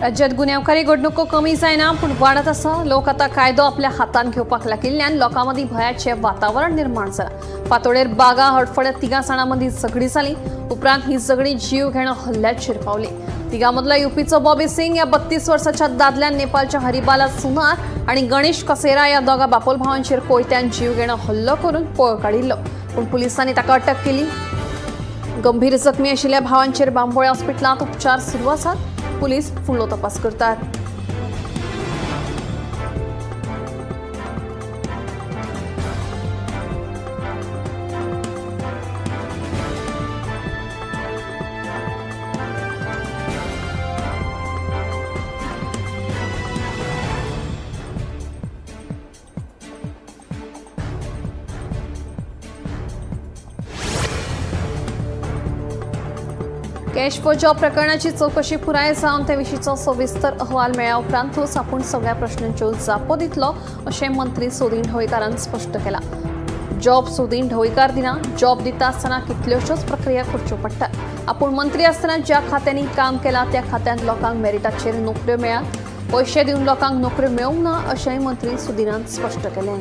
राज्यात गुन्हेगारी घडणुको कमी जायना पूण वाडत आसा. लोक आता कायदो आपल्या हातान घेवपाक लागिल्ल्यान लोकांमदी भयाचे वातावरण निर्माण जाला. फातोडेर बागा हडफड्यात 3 जाणां मदीं झगडी जाली. उपरांत ही झगडी जीव घेणा हल्ल्याचेर पावली. 3 मदलो यूपीचो बॉबी सिंग या 32 वर्साच्या दादल्यान नेपाळच्या हरिबाला सुनार आणि गणेश कसेरा या दोगा बापोल भावांचेर कोयत्यान जीव घेणा हल्लो करून पळ काडिल्लो. पूण पुलिसांनी ताका अटक केली. गंभीर जखमी आशिल्ल्या भावांचेर बांबोळे हॉस्पिटलांत उपचार सुरू आसात. पुलीस फुडलो तपास करतात. कॅश फॉर जॉब प्रकरणाची चौकशी पुराय जावन ते विशींचो सविस्तर अहवाल मेळ्ळ्या उपरांतूच आपूण सगळ्या प्रश्नांच्यो जापो दितलो अशें मंत्री सुदीन ढवळीकारान स्पश्ट केलां. जॉब सुदीन ढवळीकार दिना. जॉब दिता आसतना कितल्योश्योच प्रक्रिया करच्यो पडटात. आपूण मंत्री आसतना ज्या खात्यांनी काम केलां त्या खात्यांत लोकांक मेरिटाचेर नोकऱ्यो मेळ्ळ्यात. पयशे दिवन लोकांक नोकऱ्यो मेळूंक ना अशेंय मंत्री सुदीनान स्पश्ट केलें.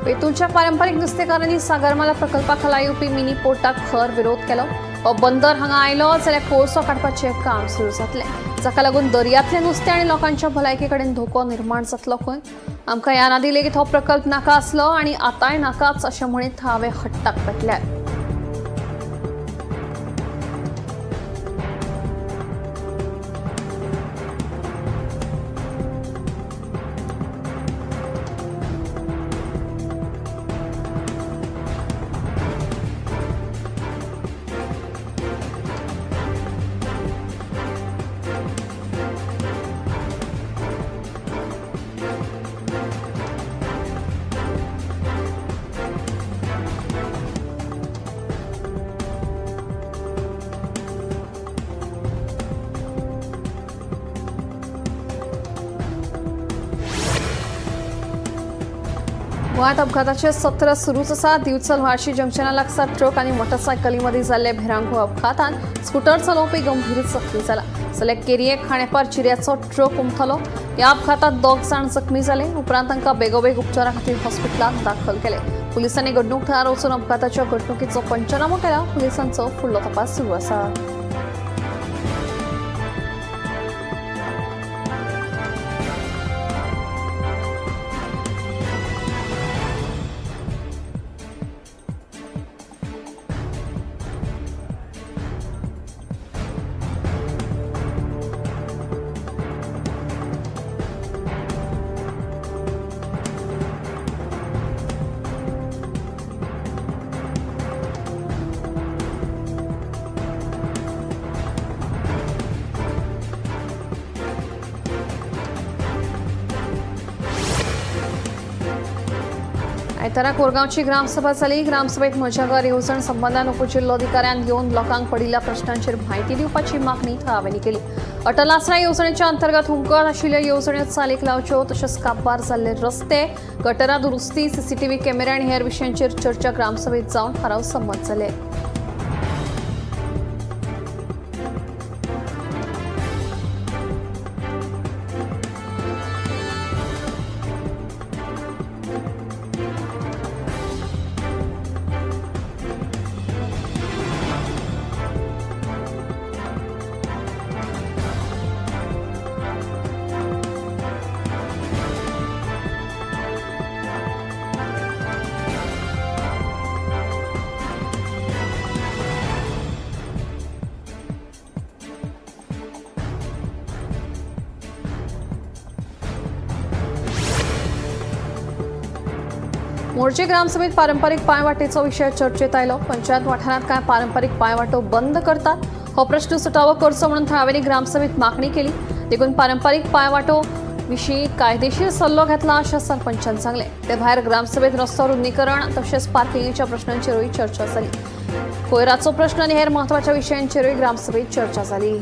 बेतूलच्या पारंपारीक नुस्तेकारांनी सागरमाला प्रकल्पाखाला येवपी मिनी पोर्टाक खर विरोध केलो. हो बंदर हांगा आयलो जाल्यार कोळसो काडपाचें काम सुरू जातलें. जाका लागून दर्यांतलें नुस्तें आनी लोकांच्या भलायके कडेन धोको निर्माण जातलो खंय. आमकां ह्या नादी लेगीत हो प्रकल्प नाका आसलो आनी आतांय नाकाच अशें म्हणीत हांवें हट्टाक पेटल्या. गोंयांत अपघाताचे सत्र सुरूच आसा. दिवचल वार्शी जंक्शना लागसार ट्रक आनी मोटरसायकली मदीं जाल्ले भिरांकू अपघातांत स्कूटर चलोवपी गंभीर जखमी जाला. जाल्यार केरयेक खांडेपार चिऱ्याचो ट्रक उमथलो. ह्या अपघातांत 2 जाण जखमी जाले. उपरांत तांकां बेगोबेग उपचारा खातीर हॉस्पिटलांत दाखल केले. पुलिसांनी घडणूक थळार वचून अपघाताच्या घडणुकीचो पंचनामो केला. पुलिसांचो फुडलो तपास सुरू आसा. आयतारा कोरगांवची ग्रामसभा जाली. ग्रामसभेत म्हज्या घर येवजण संबंधान उपजिल्लोधिकाऱ्यान येवन लोकांक पडिल्ल्या प्रश्नांचेर म्हायती दिवपाची मागणी थळाव्यांनी केली. अटल आसरा येवजणेच्या अंतर्गत हुमकत आशिल्ल्यो येवजण्यो चालीक लावच्यो तशेंच काबार जाल्ले रस्ते, गटरां दुरुस्ती, सीसीटीव्ही कॅमेरा आनी हेर विशयांचेर चर्चा ग्रामसभेत जावन थाराव संमत जाले. मोर्चे ग्रामसभेत पारंपरिक पायवाटेचा विषय चर्चेत आयलो. पंचायत वाठारात काय पारंपरिक पायवाटो बंद करतात हो प्रश्न सुटावो करचो म्हणून थळाव्यांनी ग्रामसभेत मागणी केली. देखून पारंपरिक पायवाटो विशीं कायदेशीर सल्लो घेतला अशें सरपंचान सांगले. ते भायर ग्रामसभेत रस्तो रुंदीकरण तशेंच पार्किंगेच्या प्रश्नांचेरूय चर्चा जाली. कोयराचो प्रश्न आनी हेर म्हत्वाच्या विशयांचेरूय ग्रामसभेत चर्चा जाली.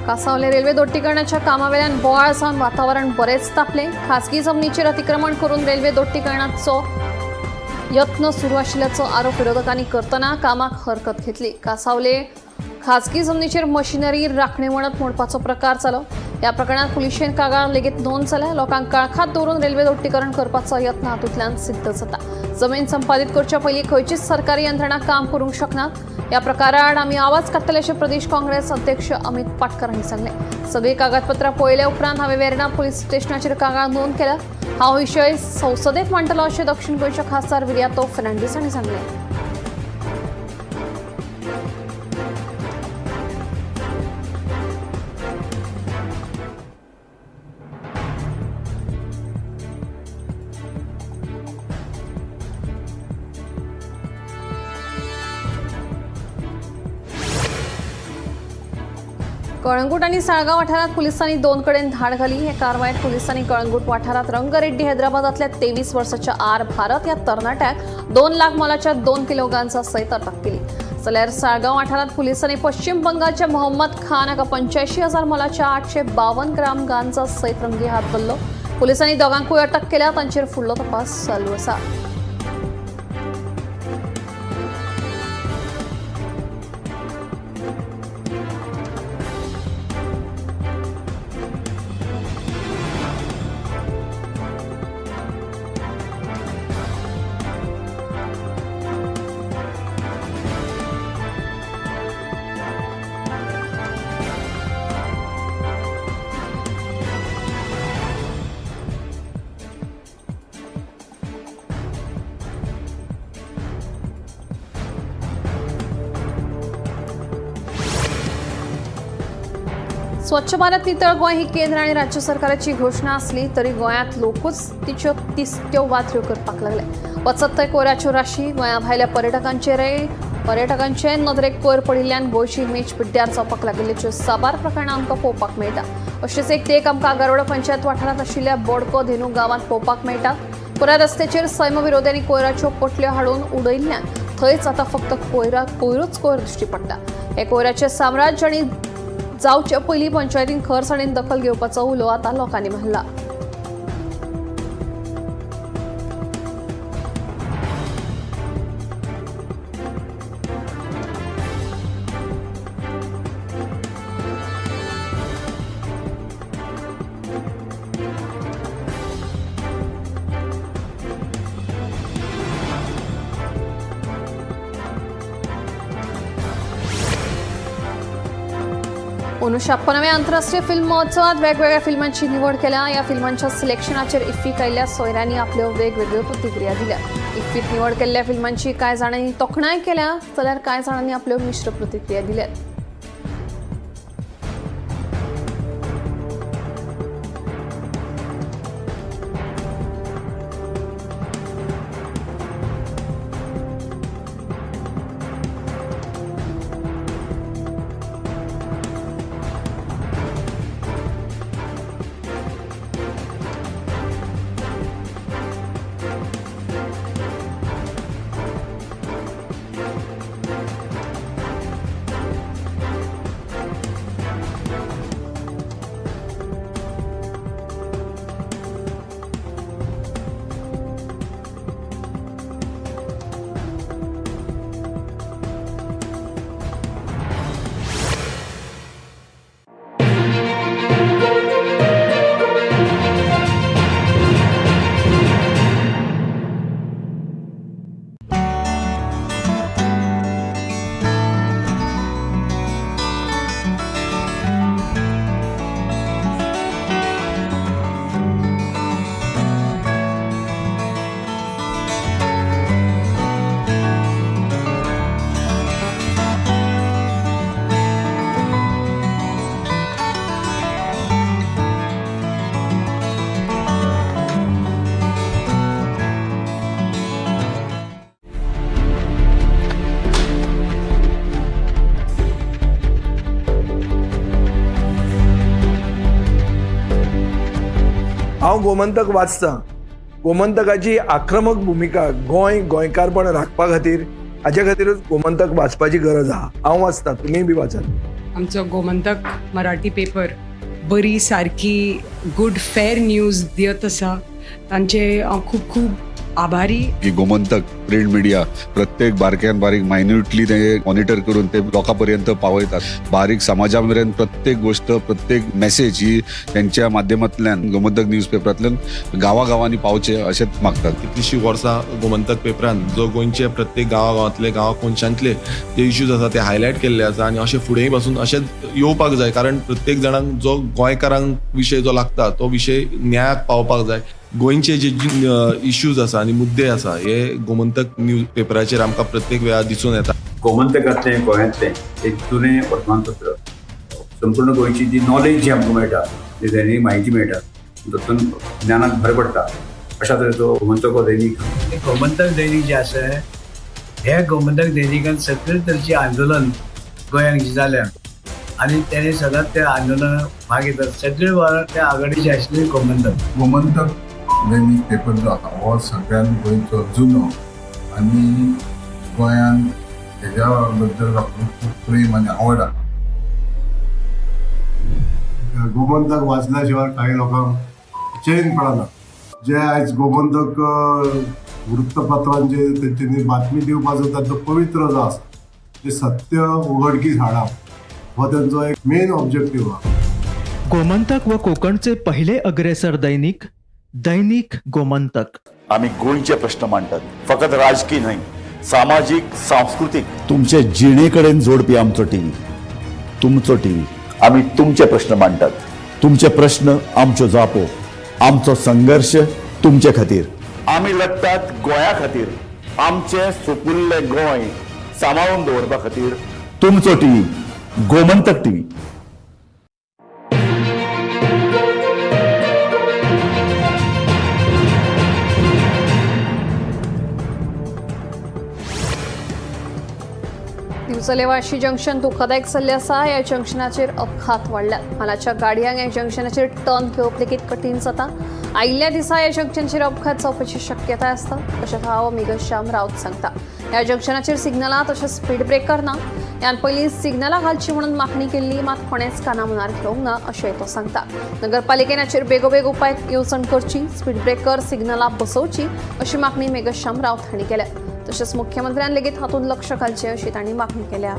कासावले रेल्वे दोट्टीकरणाच्या कामावेल्यान बोवाळ जावन वातावरण बरेच तापले. खासगी जमनीचेर अतिक्रमण करून रेल्वे दोट्टीकरणाचो यत्न सुरू आशिल्ल्याचो आरोप विरोधकांनी करतना कामाक हरकत घेतली. कासावले खासगी जमनीचेर मशिनरी राखणे म्हणत मोडपाचो प्रकार जालो. ह्या प्रकरणात पुलिशेन कागाळ लेगीत नोंद जाल्या. लोकांक काळखात दवरून रेल्वे दोट्टीकरण करपाचो यत्न हातूंतल्यान सिद्ध जाता. जमीन संपादीत करच्या पयलीं खंयचीच सरकारी यंत्रणा काम करूंक शकनात. ह्या प्रकाराआड आमी आवाज काडटले अशें प्रदेश काँग्रेस अध्यक्ष अमित पाटकर हांणी सांगले. सगळीं कागदपत्रां पळयल्या उपरांत हांवें वेर्णा पुलीस स्टेशनाचेर कागाळ नोंद केल्या. हा विशय संसदेत मांडटलो अशें दक्षिण गोंयचे खासदार विर्यातो फर्नांडीस हांणी सांगलें. कळंगूट आणि साळगाव वाठारात पोलिसांनी दोन कडेन धाड घाली. हे कारवायेत पोलिसांनी कळंगूट वाठारात रंगरेड्डी हैदराबादातल्या 23 वर्साच्या आर भारत या तरणाट्याक 2 लाख मोलाच्या 2 किलो गांजा सयत अटक केली. जाल्यार साळगाव वाठारात पोलिसांनी पश्चिम बंगालच्या मोहम्मद खान हाका 85,000 मोलाच्या 852 ग्राम गांजा सयत रंगी हात धरलो. पोलिसांनी दोगांकूय अटक केल्या. तांचेर फुडलो तपास चालू आसा. स्वच्छ भारत नितळ गोंय ही केंद्र आणि राज्य सरकाराची घोषणा असली तरी गोंयांत लोकूच तिच्यो तिस्त्यो वात्र्यो करपाक लागले. वचत थंय कोयराच्यो राशी. गोंया भायल्या पर्यटकांचे नदरेक कोयर पडिल्ल्यान गोंयची इमेज पिड्ड्यार जावपाक लागिल्ल्याच्यो साबार प्रकरणां आमकां पळोवपाक मेळटा. अशेंच एक तेक आमकां गारोडो पंचायत वाठारांत आशिल्ल्या बोडको धेनू गांवांत पळोवपाक मेळटा. पुराय रस्त्याचेर सैमविरोध्यांनी कोयराच्यो पोटल्यो हाडून उडयल्ल्यान थंयच आतां फक्त कोयरूच कोयर दिश्टी पडटा. हे कोयराचें साम्राज्य आनी जावचे पयलीं पंचायतीन खरसाणेन दखल घेवपाचो उलो आतां लोकांनी मारला. अनुष्या 56व्या आंतरराष्ट्रीय फिल्म महोत्सवात वेगवेगळ्या फिल्मांची निवड केल्या. या फिल्मांच्या सिलेक्शनाचेर इफ्फीक आयिल्ल्या सोयऱ्यांनी आपल्यो वेगवेगळ्यो प्रतिक्रिया दिल्या. इफ्फीक निवड केल्ल्या फिल्मांची कांय जाणांनी तोखणाय केल्या जाल्यार कांय जाणांनी आपल्यो मिश्र प्रतिक्रिया दिल्यात. हांव गोमंतक वाचतां. गोमंतकाची आक्रमक भुमिका गोंयकारपण राखपा खातीर हाचे खातीरच गोमंतक वाचपाची गरज आहा. हांव वाचतां, तुमीय बी वाचात. आमचो गोमंतक मराठी पेपर बरी सारकी गुड फेर न्यूज दियत आसा. तांचे हांव खूब खूब आभारी. की गोमंतक प्रिंट मिडिया प्रत्येक बारक्यान बारीक मायन्युटली ते मॉनिटर करून ते लोकांपर्यंत पावयतात. बारीक समाजा मेरेन प्रत्येक गोष्ट प्रत्येक मेसेज ही त्यांच्या माध्यमांतल्यान गोमंतक न्यूज पेपरांतल्यान गांवागांवांनी पावचे अशेंच मागतात. कितलींशीं वर्सां गोमंतक पेपरान जो गोंयचे प्रत्येक गांवांतले कोनशांतले जे इश्यूज आसा ते हायलायट केल्ले आसा आनी अशें फुडेंय पासून अशेंच येवपाक जाय. कारण प्रत्येक जाणांक जो गोंयकारांक विशय जो लागता तो विशय न्यायाक पावपाक जाय. गोंयचे जे इश्यूज आसा आनी मुद्दे आसा हे गोमंतक न्यूज पेपराचेर आमकां प्रत्येक वेळार दिसून येता. गोमंतकांतलें गोंयांतलें एक जुनें वर्तमानपत्र. संपूर्ण गोंयची जी नॉलेज जी आमकां मेळटा, जी दैनीक म्हायती मेळटा, तातूंत ज्ञानाक भर पडटा. अशा तरेचो गोमंतक हो दैनीक. गोमंतक दैनीक जे आसा हे गोमंतक दैनिकान सगळे तरेची आंदोलन गोंयांत जी जाल्या आनी तेणे सदांच त्या आंदोलनाक भाग घेतात. सगळे वेळार त्या आघाडीचे आशिल्ले गोमंतक दैनीक पेपर जो आसा हो सगळ्यान गोंयचो जुनो आनी गोंयान हेज्या बद्दल म्हाका खूब प्रेम आनी आवड आसा. गोमंतक वाचल्या शिवाय काही लोकांक चैन पडना. जे आयज गोमंतक वृत्तपत्रांचे तेंच्यांनी बातमी दिवपाचो तांचो पवित्र जो आसा ते सत्य उघडकीस हाडप हो त्यांचो एक मेन ऑब्जेक्टिव्ह आसा. गोमंतक व कोकणचे पहिले अग्रेसर दैनिक दैनिक गोमंतक. आम्ही गोंयचे प्रश्न मांडटात, फकत राजकीय न्हय, सामाजीक सांस्कृतिक. तुमचे जिणेकडेन जोडपी आमचो टीव्ही, तुमचो टीव्ही. आम्ही तुमचे प्रश्न मांडटात. तुमचे प्रश्न आमच्यो जापो, आमचो संघर्ष तुमचे खातीर. आम्ही लढटात गोंया खातीर. आमचे सोपुल्ले गोंय सांबाळून दवरपा खातीर तुमचो टीव्ही, गोमंतक टीव्ही. दिवचलेवाशी जंक्शन धोकादायक जाल्लें आसा. ह्या जंक्शनाचेर अपघात वाडल्यात. मालाच्या गाडयांक ह्या जंक्शनाचेर टर्न घेवप लेगीत कठीण जाता. आयिल्ल्या दिसा ह्या जंक्शनचेर अपघात जावपाची शक्यताय आसता, अशें हांव मेघश्याम रावत सांगता. ह्या जंक्शनाचेर सिग्नलां तशेंच स्पीड ब्रेकर ना. ह्यान पयलीं सिग्नलां घालची म्हणून मागणी केल्ली, मात कोणेच कानामनार घेवंक ना अशेंय तो सांगता. नगरपालिकेन हाचेर बेगोबेग उपाय येवजण करची, स्पीड ब्रेकर सिग्नलां बसोवची अशी मागणी मेघश्याम रावत हांणी केल्या. तशेंच मुख्यमंत्र्यान लेगीत हातूंत लक्ष घालचें अशी तांणी मागणी केल्या.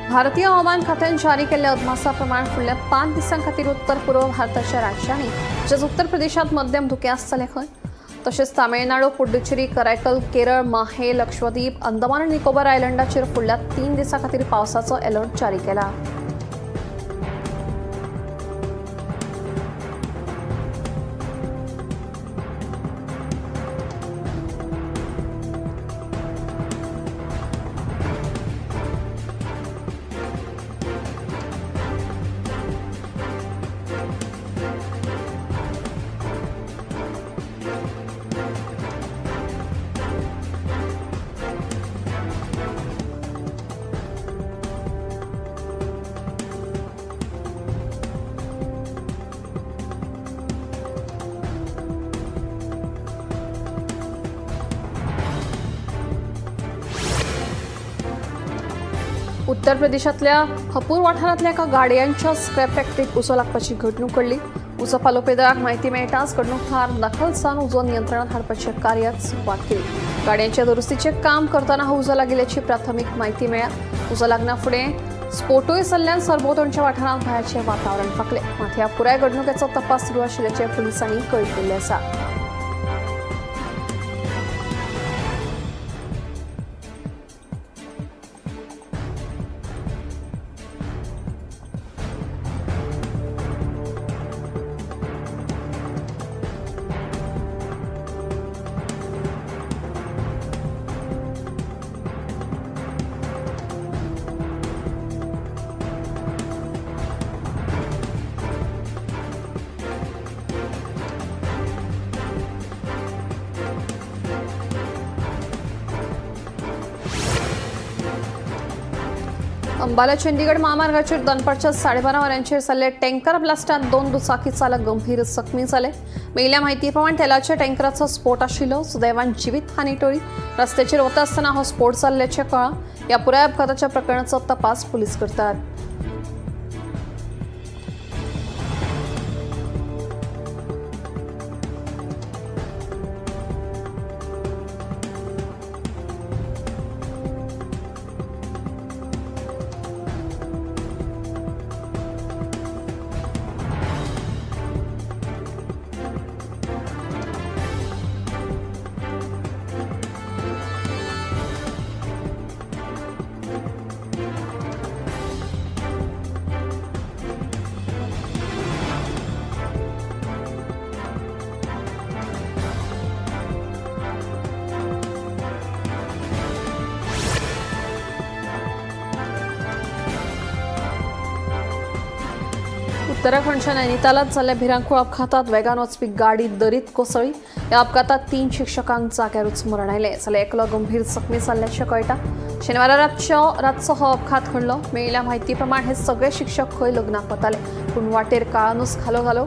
भारतीय हवामान खात्यान जारी केल्ल्या अदमासा प्रमाण फुडल्या 5 दिसां खातीर उत्तर पूर्व भारताच्या राज्यांनी तशेंच उत्तर प्रदेशात मध्यम धुके आसतले खंय. तशेंच तामिळनाडू, पुडुचेरी, करायकल, केरळ, माहे, लक्षद्वीप, अंदमान आनी निकोबार आयलंडाचेर फुडल्या 3 दिसां खातीर पावसाचो अलर्ट जारी केला. उत्तर प्रदेशातल्या हपूर वाठारांतल्या एका गाडयांच्या स्क्रॅप फॅक्टरीत उजो लागपाची घडणूक घडली. उजो पालोवपी दळाक म्हायती मेळटाच घडणूक थळार दाखल जावन उजो नियंत्रणात हाडपाचे कार्यात सुरवात केली. गाडयांच्या दुरुस्तीचे काम करताना हो उजो लागिल्ल्याची प्राथमीक म्हायती मेळ्ळ्या. उजो लागना फुडें स्फोटूय जाल्ल्यान सरभोंवतणच्या वाठारांत भयाचें वातावरण फाकलें. मात ह्या पुराय घडणुकेचो तपास सुरू आशिल्ल्याचे पुलिसांनी कळयिल्लें आसा. अंबाला चंदीगड महामार्गाचेर दनपारच्या 12:30 वरांचेर जाल्ले टँकर ब्लास्टांत 2 दुचाकी चालक गंभीर जखमी जाले. मेळिल्ल्या म्हायती प्रमाण तेलाच्या टँकराचो स्फोट आशिल्लो. सुदैवान जिवीतहानी टळ्ळी. रस्त्याचेर वता आसतना हो स्फोट जाल्ल्याचें कळ्ळां. ह्या पुराय अपघाताच्या प्रकरणाचो तपास पुलीस करतात. उत्तराखंडच्या नैनितालात जाल्ल्या भिरांकूळ अपघातात वेगान वचपी गाडी दरीत कोसळ्ळी. ह्या अपघातात 3 शिक्षकांक जाग्यारूच मरण आयलें. जाल्यार एकलो गंभीर जखमी जाल्ल्याचें कळटा. शेनवारा रातचो हो अपघात घडलो. मेळिल्ल्या म्हायती प्रमाण हे सगळे शिक्षक खंय लग्नाक वताले, पूण वाटेर काळानूच घालो.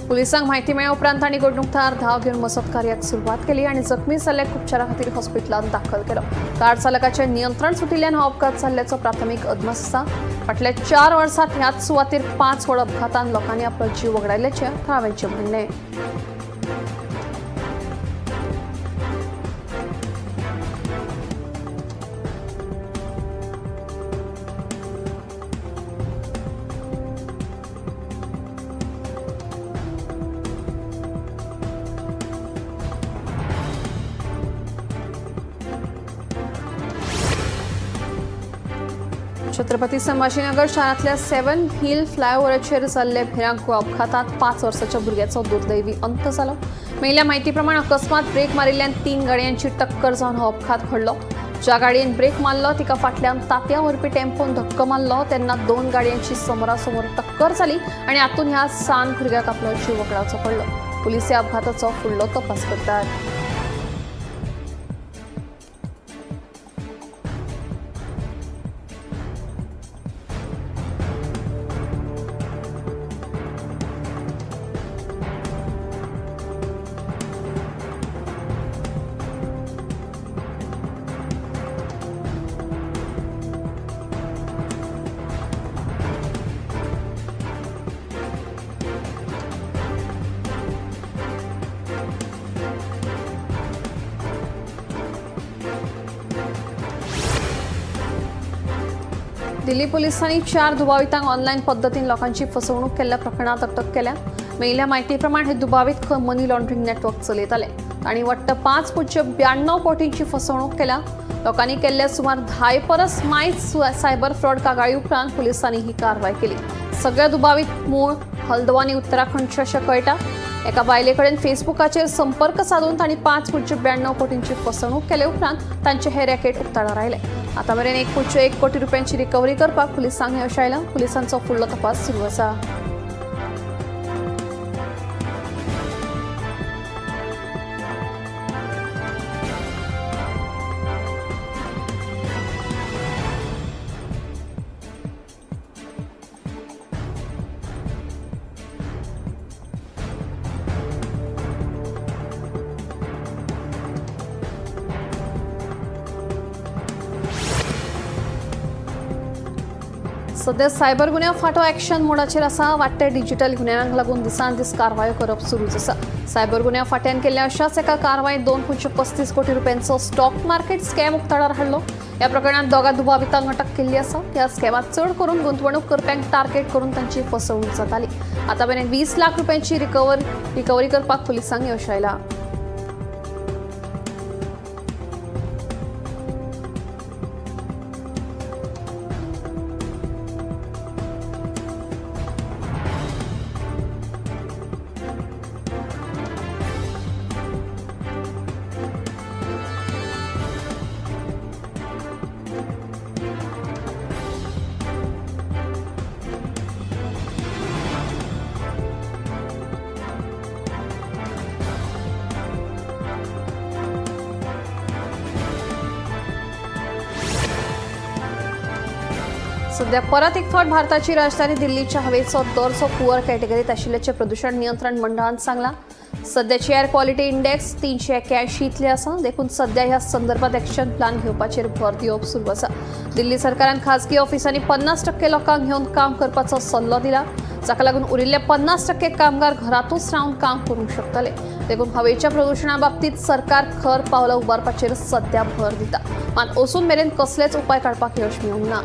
पुलिसांक म्हायती मेळ्ळे उपरांत तांणी घडणुकथळार धांव घेवन मसत कार्याक सुरवात केली आनी जखमी जाल्ल्याक उपचारा खातीर हॉस्पिटलांत दाखल केलो. कार चालकाचें नियंत्रण सुटिल्ल्यान हो अपघात जाल्ल्याचो प्राथमीक अदमास आसा. फाटल्या 4 वर्सांत ह्याच सुवातेर 5 व्हड अपघातांत लोकांनी आपलो जीव वगडायल्याचें थळाव्यांचें म्हणणें. छत्रपती संभाजीनगर शारांतल्या 7 हिल फ्लायओव्हराचेर जाल्ले भिरांकूळ अपघातात 5 वर्साच्या भुरग्याचो दुर्दैवी अंत जालो. मेळिल्ल्या म्हायती प्रमाण अकस्मात ब्रेक मारिल्ल्यान 3 गाडयांची टक्कर जावन हो अपघात घडलो. ज्या गाडयेन ब्रेक मारलो तिका फाटल्यान तांतयां व्हरपी टेम्पोन धक्को मारलो तेन्ना 2 गाडयांची समोरासमोर टक्कर जाली आनी हातूंत ह्या 3 भुरग्याक आपलो जीव वगडावचो पडलो. पुलीस ह्या अपघाताचो फुडलो तपास करतात. दिल्ली पोलिसांनी 4 दुबावितांक ऑनलायन पद्दतीन लोकांची फसवणूक केल्ल्या प्रकरणात अटक केल्या. मेळिल्ल्या म्हायती प्रमाण हे दुबावित मनी लॉन्ड्रिंग नेटवर्क चलयताले. तांणी वट्ट 5.92 कोटींची फसवणूक केल्या. लोकांनी केल्ल्या सुमार 10 परस मायज सायबर फ्रॉड कागाळी उपरांत पुलिसांनी ही कारवाय केली. सगळे दुबावित मूळ हल्द्वानी उत्तराखंडचे अशें कळटा. एका बायले कडेन फेसबुकाचेर संपर्क साधून तांणी 5.92 कोटींची फसवणूक केले उपरांत तांचे हे रॅकेट उक्ताडार आयले. आता मेरेन 1.1 कोटी रुपयांची रिकव्हरी करपाक पुलिसांक यश आयलां. पुलिसांचो फुडलो तपास सुरू आसा. सध्या सायबर गुन्यांव फाटो ॲक्शन मोडाचेर आसा. वाडट्या डिजिटल गुन्यांवांक लागून दिसान दीस कारवायो करप सुरूच आसा. सायबर गुन्यांव फाट्यान केल्ल्या अशाच एका कारवायेंत 2.35 कोटी रुपयांचो स्टॉक मार्केट स्कॅम उक्ताडार हाडलो. ह्या प्रकरणात 2 दुबावितांक अटक केल्ली आसा. ह्या स्कॅमात चड करून गुंतवणूक करप्यांक टार्गेट करून तांची फसवणूक जाताली. आता मेरेन 20 लाख रुपयांची रिकव्हरी करपाक पुलिसांक यश आयलां. सध्या परत एक फावट भारताची राजधानी दिल्लीच्या हवेचो दर्जो पुअर कॅटेगरीत आशिल्ल्याचे प्रदूषण नियंत्रण मंडळान सांगला. सध्याची एअर क्वॉलिटी इंडेक्स 381 इतली आसा. देखून सध्या ह्या संदर्भात एक्शन प्लान घेवपाचेर भर दिवप सुरू आसा. दिल्ली सरकारान खासगी ऑफिसांनी 50% लोकांक घेवन काम करपाचो सल्लो दिला, जाका लागून उरिल्ले 50% कामगार घरातूच रावन काम करूंक शकतले. देखून हवेच्या प्रदूषणा बाबतीत सरकार खर पावलां उबारपाचेर सध्या भर दिता. मात अजून मेरेन कसलेच उपाय काडपाक यश मेळूंक ना.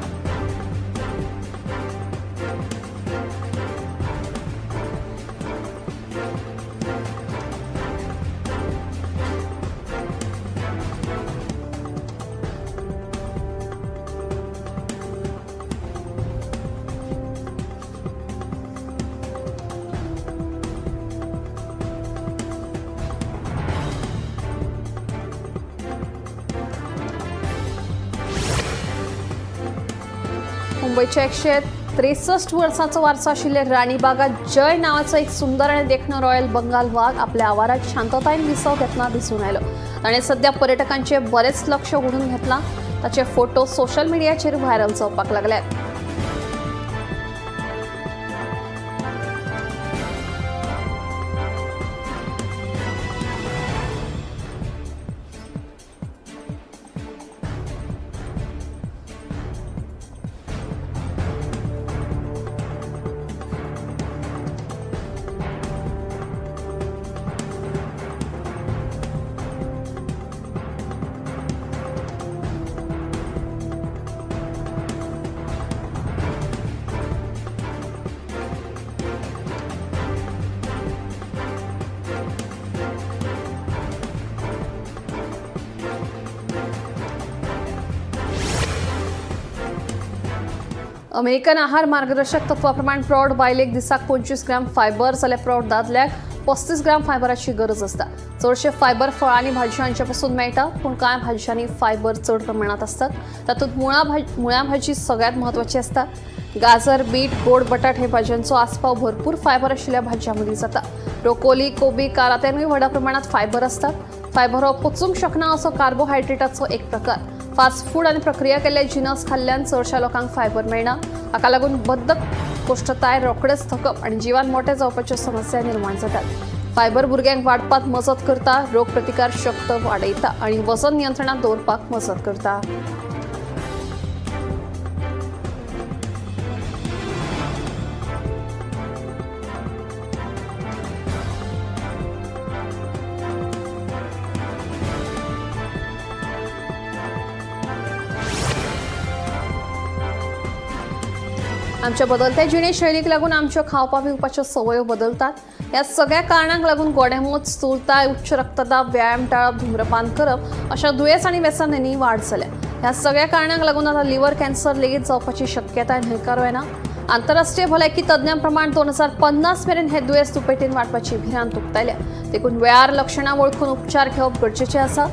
मुंबईच्या 163 वर्सांचो वारसो आशिल्ले राणीबागात जय नावाचो एक सुंदर आनी देखणो रॉयल बंगाल वाघ आपल्या आवारात शांततायेन विसव घेतना दिसून आयलो. ताणें सध्या पर्यटकांचे बरेच लक्ष ओढून घेतला. ताचे फोटो सोशल मिडियाचेर व्हायरल जावपाक लागल्यात. अमेरिकन आहार मार्गदर्शक तत्वाप्रमाण प्रौढ बायलेक दिसाक 25 ग्राम फायबर जाल्यार प्रौढ दादल्याक 35 ग्राम फायबराची गरज आसता. चडशे फायबर फळां आनी भाजयांचे पासून मेळटा, पूण कांय भाजयांनी फायबर चड प्रमाणात असतात. तातूंत मुळ्या भाजी सगळ्यात म्हत्वाची आसता. गाजर, बीट, गोड बटाट हे भाजयांचो आस्पाव भरपूर फायबर आशिल्ल्या भाजयांमदीं जाता. ब्रोकोली, कोबी, कारातेनूय व्हड प्रमाणात फायबर असतात. फायबर हो पचूंक शकना असो कार्बोहायड्रेटाचो एक प्रकार. फास्ट फूड आनी प्रक्रिया केल्ले जिनस खाल्ल्यान चडशा लोकांक फायबर मेळना. हाका लागून बद्धक, कोष्ठताय, रोखडेच थकप आनी जिवान मोठे जावपाच्यो समस्या निर्माण जातात. फायबर भुरग्यांक वाडपाक मजत करता, रोग प्रतिकार शक्त वाडयता आनी वजन नियंत्रणात दवरपाक मजत करता. आमच्या बदलत्या जिणेशैलीक लागून आमच्यो खावपा पिवपाच्यो संवयो बदलतात. ह्या सगळ्या कारणांक लागून गोडेमूत, स्थूलताय, उच्च रक्तदाब, व्यायाम टाळप, धूम्रपान करप अशा दुयेंस आनी व्यसनांनी वाड जाल्या. ह्या सगळ्या कारणांक लागून आता लिव्हर कॅन्सर लेगीत जावपाची शक्यताय न्हयकारूं येना. आंतरराष्ट्रीय भलायकी तज्ञां प्रमाण 2050 मेरेन हे दुयेंस दुपेटीन वाडपाची भिरांत उक्तायल्या. देखून वेळार लक्षणां वळखून उपचार घेवप गरजेचें आसा.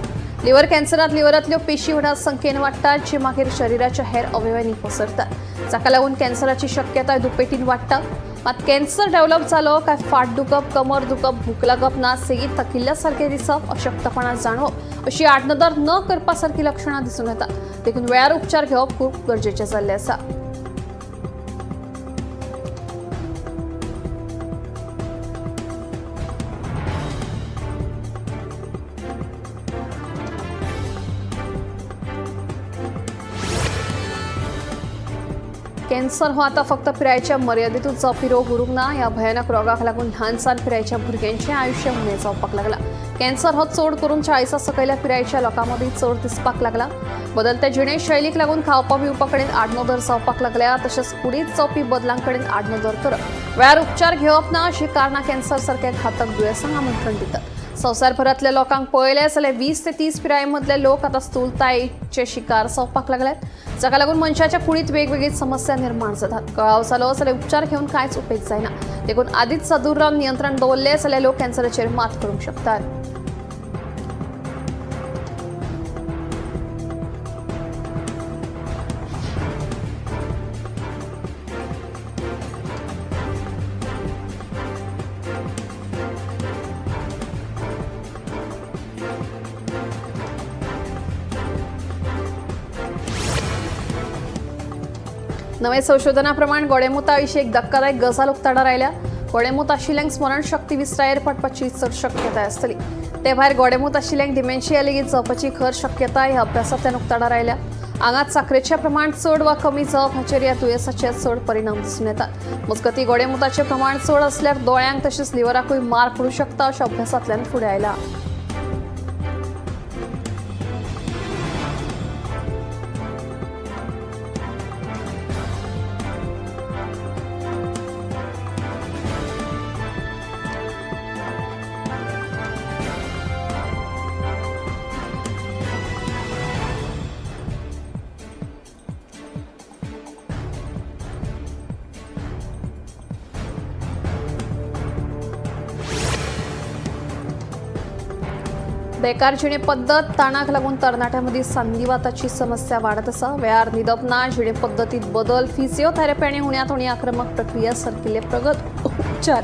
लिव्हर कॅन्सरांत लिव्हरांतल्यो पेशी व्हडा संख्येन वाडटात, जी मागीर शरिराच्या हेर अवयवांनी पसरतात. जाका लागून कॅन्सराची शक्यताय दुपेटीन वाडटा. मात कॅन्सर डेव्हलप जालो काय फाट दुखप, कमर दुखप, भूक लागप ना, सेगीत थकिल्ल्या सारखे दिसप, अशक्तपणा जाणवप अशी आडनदर न करपा सारखी लक्षणां दिसून येता. देखून वेळार उपचार घेवप खूब गरजेचें जाल्लें आसा. कॅन्सर हो आता फक्त पिरायेच्या मर्यादेतूच जावपी रोग उरूंक ना. ह्या भयानक रोगाक लागून ल्हानसान पिरायेच्या भुरग्यांचें आयुश्य उणें जावपाक लागला. कॅन्सर हो चड करून 40 सकयल्या पिरायेच्या लोकां मदीं चड दिसपाक लागला. बदलत्या जिणेशैलीक लागून खावपा पिवपा कडेन आडनदर जावपाक लागल्या. तशेंच कुडींत जावपी बदलां कडेन आडनदर करप, वेळार उपचार घेवप ना अशी कारणां कॅन्सर सारख्या घातक दुयेंसांक आमंत्रण दितात. संवसारभरांतल्या लोकांक पळयले जाल्यार 20 ते 30 पिराये मदले लोक आतां स्थूलतायेचे शिकार जावपाक लागल्यात. जाका लागून मनशाच्या कुडींत वेगवेगळी समस्या निर्माण जातात. कळाव जालो जाल्यार उपचार घेवन कांयच उपेग जायना. देखून आदींच सदूर रावन नियंत्रण दवरलें जाल्यार लोक कॅन्सराचेर मात करूंक शकतात. नवे संशोधनाप्रमाण गोडेमुता विशीं एक धक्कादायक गजाल उक्ताडार आयल्या. गोडेमूत आशिल्ल्यांक स्मरणशक्ती विस्तायर पडपाची चड शक्यताय आसतली. ते भायर गोडेमूत आशिल्ल्यांक डिमेन्शिया लेगीत जावपाची खर शक्यताय ह्या अभ्यासांतल्यान उक्ताडार आयल्या. आंगात साखरेचें प्रमाण चड वा कमी जावप हाचेर ह्या दुयेंसाचे चड परिणाम दिसून येतात. मजगतीं गोडेमुताचें प्रमाण चड आसल्यार दोळ्यांक तशेंच लिव्हराकूय मार पडूं शकता अशा अभ्यासांतल्यान फुडें आयला. बेकार जिणे पद्दत ताणाक लागून तरणाट्यांमदीं संधिवाताची समस्या वाडत आसा. वेळार न्हिदप ना, जिणे पद्दतीत बदल, फिजिओथेरपी आनी उण्यांत उणी आक्रमक प्रक्रिया सारकिल्ले प्रगत उपचार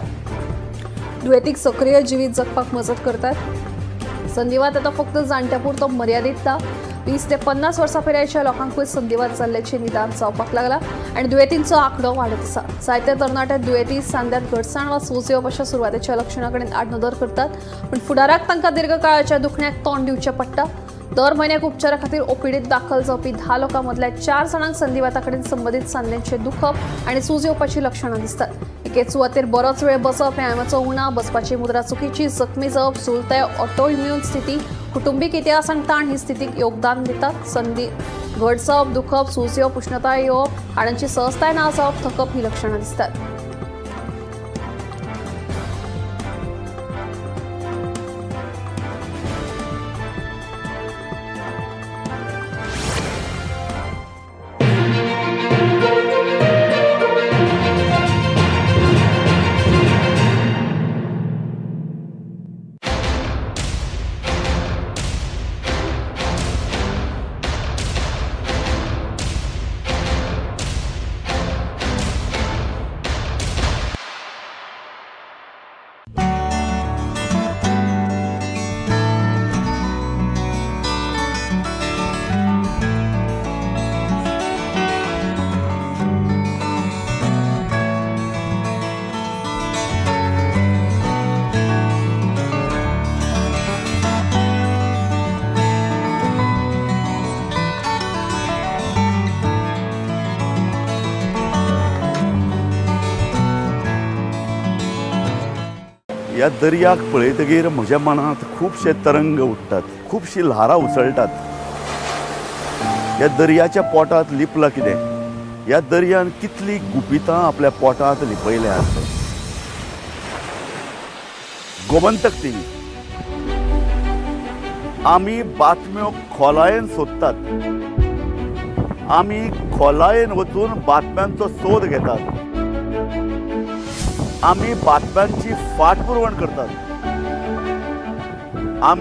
दुयेंतीक सक्रीय जिवीत जगपाक मजत करतात. संधिवात आतां फक्त जाणट्यापुरतो मर्यादीत ना. 20 ते 50 वर्सां पिरायेच्या लोकांकूय संधिवात जाल्ल्याचें निदान जावपाक लागला आनी दुयेंतींचो आंकडो वाडत आसा. जायते तरणाटे दुयेंती सांध्यांत घटसाण वा सूज येवप अशा सुरवातेच्या लक्षणां कडेन आडनदर करतात, पूण फुडाराक तांकां दीर्घकाळाच्या दुखण्याक तोंड दिवचें पडटा. दर म्हयन्याक उपचारा खातीर ओपीडीत दाखल जावपी 10 लोकां मदल्या 4 जाणांक संधिवाता कडेन संबंदीत सांध्यांचें दुखप आनी सूज येवपाची लक्षणां दिसतात. एके सुवातेर बरोच वेळ बसप, व्यायामाचो उणा, बसपाची मुद्रा चुकीची, जखमी जावप, सुलताय, ऑटोइम्यून स्थिती, कुटुंबीक इतिहास आनी ताण ही स्थितीक योगदान दितात. संधी घट जावप, दुखप, सूज येवप, उष्णताय येवप, हाडांची सहजताय ना जावप, थकप ही लक्षणां दिसतात. ह्या दर्याक पळयतकीर म्हज्या मनांत खुबशे तरंग उठतात, खुबशीं ल्हारां उसळटात. ह्या दर्याच्या पोटांत लिपलां कितें? ह्या दर्यान कितलीं गुपितां आपल्या पोटांत लिपयल्यात. गोमंतक टीव्ही आमी बातम्यो खोलायेन सोदतात. आमी खोलायेन वचून बातम्यांचो सोद घेतात. आमी बातम्यांची फाटपुरवण करतात.